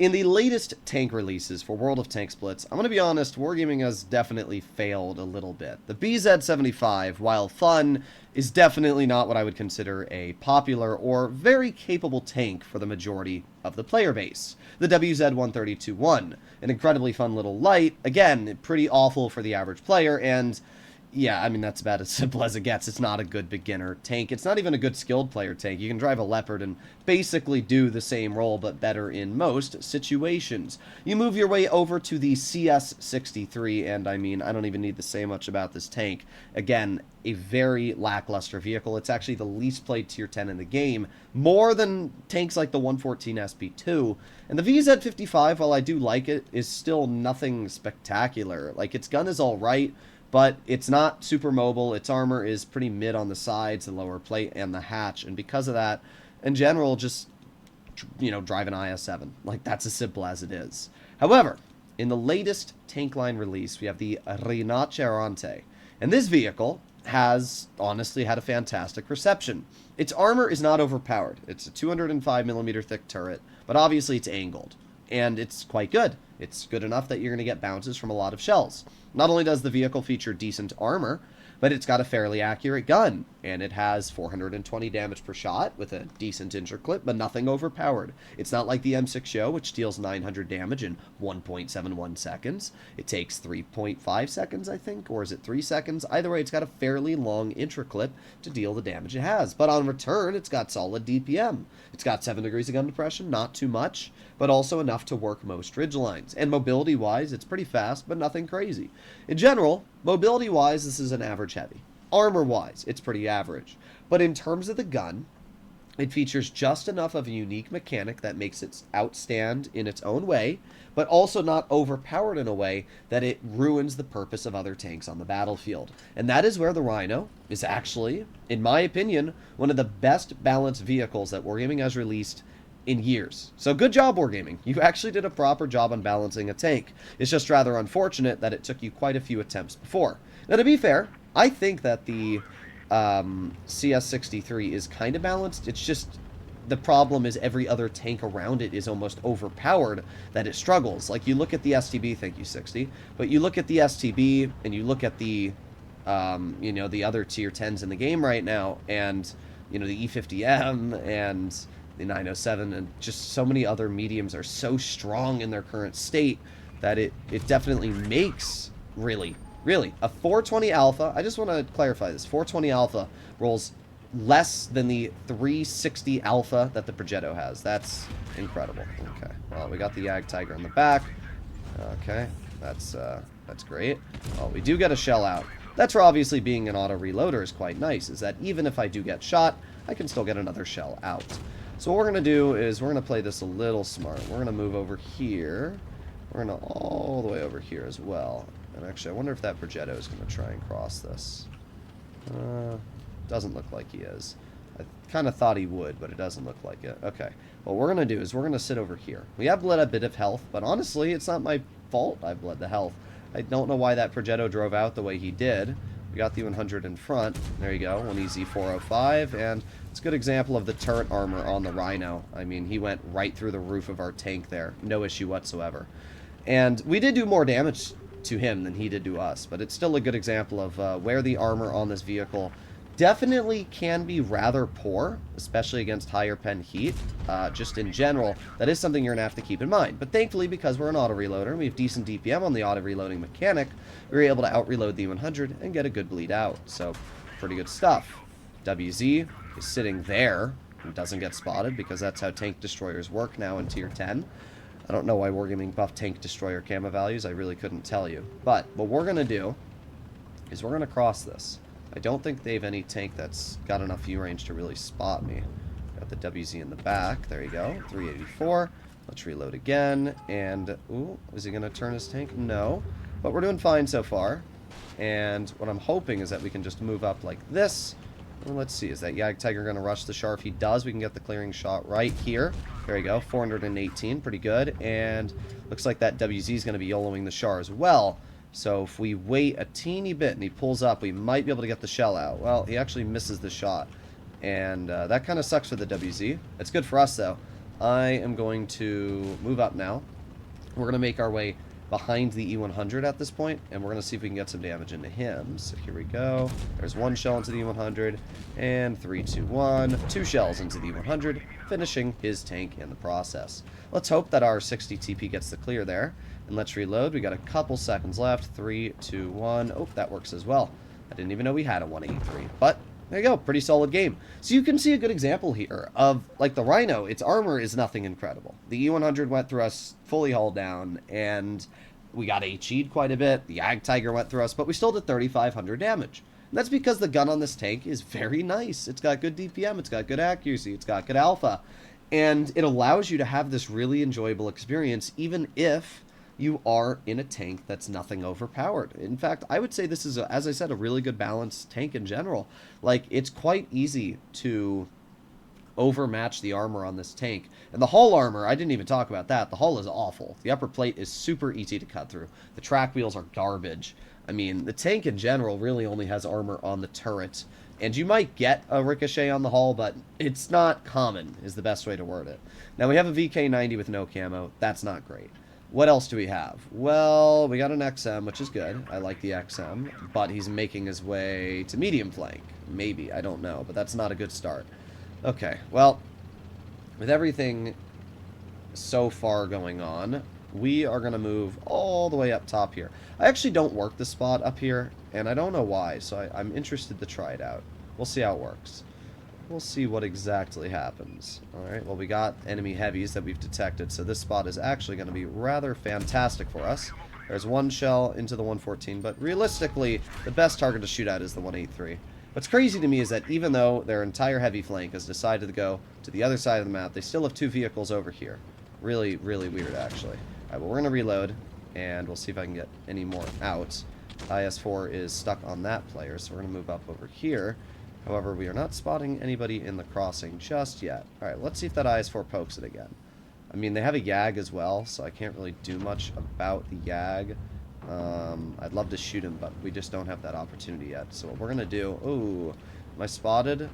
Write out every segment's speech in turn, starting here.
In the latest tank releases for World of Tanks Blitz, I'm going to be honest, Wargaming has definitely failed a little bit. The BZ-75, while fun, is definitely not what I would consider a popular or very capable tank for the majority of the player base. The WZ-132-1, an incredibly fun little light, again, pretty awful for the average player, and yeah, I mean, that's about as simple as it gets. It's not a good beginner tank. It's not even a good skilled player tank. You can drive a Leopard and basically do the same role, but better in most situations. You move your way over to the CS-63, and I mean, I don't even need to say much about this tank. Again, a very lackluster vehicle. It's actually the least played tier 10 in the game, more than tanks like the 114 SP2. And the VZ-55, while I do like it, is still nothing spectacular. Like, its gun is alright, but it's not super mobile. Its armor is pretty mid on the sides, the lower plate, and the hatch. And because of that, in general, just, you know, drive an IS-7. Like, that's as simple as it is. However, in the latest tank line release, we have the Rhinoceronte. And this vehicle has, honestly, had a fantastic reception. Its armor is not overpowered. It's a 205mm thick turret, but obviously it's angled. And it's quite good. It's good enough that you're going to get bounces from a lot of shells. Not only does the vehicle feature decent armor, but it's got a fairly accurate gun, and it has 420 damage per shot with a decent injure clip, but nothing overpowered. It's not like the M6 which deals 900 damage in 1.71 seconds. It takes 3.5 seconds, I think, or is it 3 seconds? Either way, it's got a fairly long injure clip to deal the damage it has, but on return, it's got solid DPM. It's got 7 degrees of gun depression, not too much, but also enough to work most ridge lines. And mobility-wise, it's pretty fast, but nothing crazy. In general, mobility-wise, this is an average heavy. Armor-wise, it's pretty average. But in terms of the gun, it features just enough of a unique mechanic that makes it outstand in its own way, but also not overpowered in a way that it ruins the purpose of other tanks on the battlefield. And that is where the Rhino is actually, in my opinion, one of the best balanced vehicles that Wargaming has released in years. So good job, Wargaming. You actually did a proper job on balancing a tank. It's just rather unfortunate that it took you quite a few attempts before. Now, to be fair, I think that the CS-63 is kind of balanced. It's just the problem is every other tank around it is almost overpowered that it struggles. Like, you look at the STB, thank you, 60, but you look at the STB and you look at the, you know, the other tier 10s in the game right now, and, you know, the E50M and the 907 and just so many other mediums are so strong in their current state that it definitely makes really a 420 alpha. I just want to clarify this. 420 alpha rolls less than the 360 alpha that the Progetto has. That's incredible. Okay, well, we got the Yag Tiger on the back. Okay, that's great. Well, we do get a shell out. That's where obviously being an auto reloader is quite nice, is that even if I do get shot, I can still get another shell out. So what we're going to do is we're going to play this a little smart. We're going to move over here. We're going to all the way over here as well. And actually, I wonder if that Progetto is going to try and cross this. Doesn't look like he is. I kind of thought he would, but it doesn't look like it. Okay. What we're going to do is we're going to sit over here. We have bled a bit of health, but honestly, it's not my fault I bled the health. I don't know why that Progetto drove out the way he did. We got the 100 in front. There you go. One easy 405, and it's a good example of the turret armor on the Rhino. I mean, he went right through the roof of our tank there. No issue whatsoever. And we did do more damage to him than he did to us, but it's still a good example of where the armor on this vehicle definitely can be rather poor, especially against higher pen heat. Just in general, that is something you're going to have to keep in mind. But thankfully, because we're an auto-reloader and we have decent DPM on the auto-reloading mechanic, we were able to out-reload the 100 and get a good bleed out. So, pretty good stuff. WZ is sitting there and doesn't get spotted because that's how tank destroyers work now in tier 10. I don't know why Wargaming buffed tank destroyer camo values. I really couldn't tell you. But what we're going to do is we're going to cross this. I don't think they have any tank that's got enough view range to really spot me. Got the WZ in the back. There you go. 384. Let's reload again. And, ooh, is he going to turn his tank? No. But we're doing fine so far. And what I'm hoping is that we can just move up like this. Well, let's see. Is that Yag Tiger going to rush the Char? If he does, we can get the clearing shot right here. There you go. 418. Pretty good. And looks like that WZ is going to be YOLOing the Char as well. So if we wait a teeny bit and he pulls up, we might be able to get the shell out. Well, he actually misses the shot. And that kind of sucks for the WZ. It's good for us, though. I am going to move up now. We're going to make our way behind the E100 at this point, and we're going to see if we can get some damage into him. So here we go. There's one shell into the E100, and 3, 2, 1. 2 shells into the E100, finishing his tank in the process. Let's hope that our 60 TP gets the clear there, and let's reload. We got a couple seconds left. 3, 2, 1. Oh, that works as well. I didn't even know we had a 183, but there you go, pretty solid game. So you can see a good example here of, like, the Rhino, its armor is nothing incredible. The E100 went through us fully hull down, and we got HE'd quite a bit. The Ag Tiger went through us, but we still did 3,500 damage. And that's because the gun on this tank is very nice. It's got good DPM, it's got good accuracy, it's got good alpha, and it allows you to have this really enjoyable experience, even if you are in a tank that's nothing overpowered. In fact, I would say this is, as I said, a really good balanced tank in general. Like, it's quite easy to overmatch the armor on this tank. And the hull armor, I didn't even talk about that. The hull is awful. The upper plate is super easy to cut through. The track wheels are garbage. I mean, the tank in general really only has armor on the turret. And you might get a ricochet on the hull, but it's not common, is the best way to word it. Now, we have a VK90 with no camo. That's not great. What else do we have? Well, we got an XM, which is good. I like the XM, but he's making his way to medium flank. Maybe, I don't know, but that's not a good start. Okay, well, with everything so far going on, we are going to move all the way up top here. I actually don't work the spot up here, and I don't know why, so I'm interested to try it out. We'll see how it works. We'll see what exactly happens. Alright, well, we got enemy heavies that we've detected, so this spot is actually going to be rather fantastic for us. There's one shell into the 114, but realistically, the best target to shoot at is the 183. What's crazy to me is that even though their entire heavy flank has decided to go to the other side of the map, they still have 2 vehicles over here. Really, really weird, actually. Alright, well, we're going to reload, and we'll see if I can get any more out. IS-4 is stuck on that player, so we're going to move up over here. However, we are not spotting anybody in the crossing just yet. Alright, let's see if that IS-4 pokes it again. I mean, they have a YAG as well, so I can't really do much about the YAG. I'd love to shoot him, but we just don't have that opportunity yet. So what we're going to do... Ooh, am I spotted?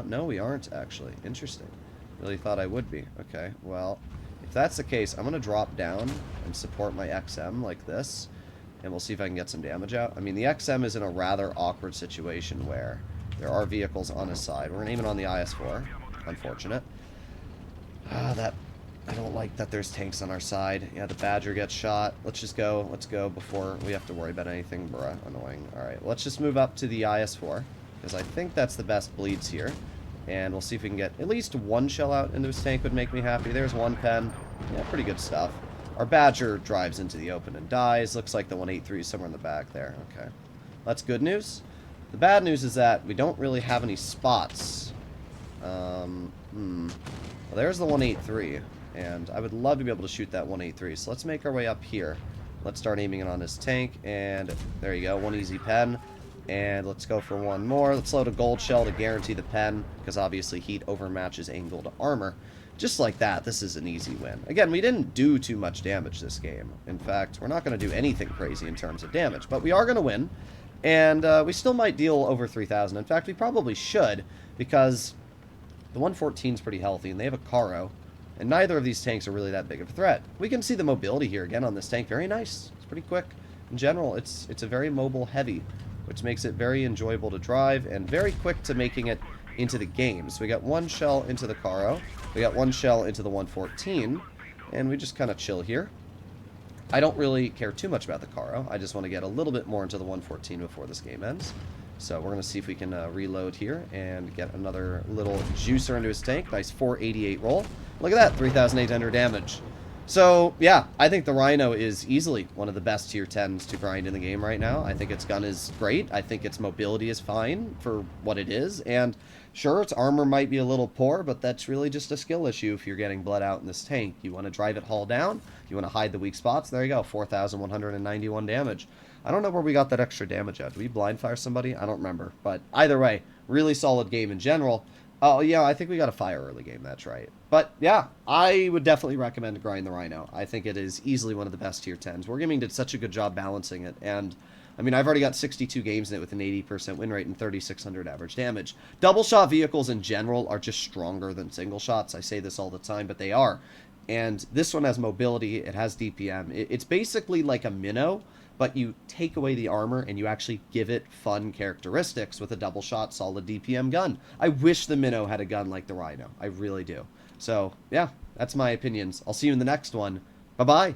No, we aren't, actually. Interesting. Really thought I would be. Okay, well, if that's the case, I'm going to drop down and support my XM like this, and we'll see if I can get some damage out. I mean, the XM is in a rather awkward situation where there are vehicles on his side. We're going to aim it on the IS-4. Unfortunate. I don't like that there's tanks on our side. Yeah, the Badger gets shot. Let's just go. Let's go before we have to worry about anything. Bruh, annoying. Alright, let's just move up to the IS-4, because I think that's the best bleeds here. And we'll see if we can get at least one shell out into his tank would make me happy. There's one pen. Yeah, pretty good stuff. Our Badger drives into the open and dies. Looks like the 183 is somewhere in the back there. Okay. That's good news. The bad news is that we don't really have any spots. Well, there's the 183, and I would love to be able to shoot that 183. So let's make our way up here. Let's start aiming it on his tank, and there you go, one easy pen. And let's go for one more. Let's load a gold shell to guarantee the pen, because obviously heat overmatches angled armor. Just like that, this is an easy win. Again, we didn't do too much damage this game. In fact, we're not going to do anything crazy in terms of damage, but we are going to win. And we still might deal over 3,000. In fact, we probably should, because the 114 is pretty healthy, and they have a Caro, and neither of these tanks are really that big of a threat. We can see the mobility here again on this tank. Very nice. It's pretty quick. In general, it's a very mobile heavy, which makes it very enjoyable to drive and very quick to making it into the game. So we got one shell into the Caro, we got one shell into the 114, and we just kind of chill here. I don't really care too much about the Caro. I just want to get a little bit more into the 114 before this game ends. So we're going to see if we can reload here and get another little juicer into his tank. Nice 488 roll. Look at that, 3,800 damage. So, yeah, I think the Rhino is easily one of the best tier 10s to grind in the game right now. I think its gun is great. I think its mobility is fine for what it is. And sure, its armor might be a little poor, but that's really just a skill issue if you're getting bled out in this tank. You want to drive it hull down. You want to hide the weak spots. There you go, 4,191 damage. I don't know where we got that extra damage out. Did we blind fire somebody? I don't remember. But either way, really solid game in general. Oh, yeah, I think we got a fire early game. That's right. But, yeah, I would definitely recommend grind the Rhino. I think it is easily one of the best tier 10s. Wargaming did such a good job balancing it. And, I mean, I've already got 62 games in it with an 80% win rate and 3,600 average damage. Double shot vehicles in general are just stronger than single shots. I say this all the time, but they are. And this one has mobility, it has DPM. It's basically like a minnow, but you take away the armor and you actually give it fun characteristics with a double shot solid DPM gun. I wish the minnow had a gun like the Rhino. I really do. So, yeah, that's my opinions. I'll see you in the next one. Bye-bye.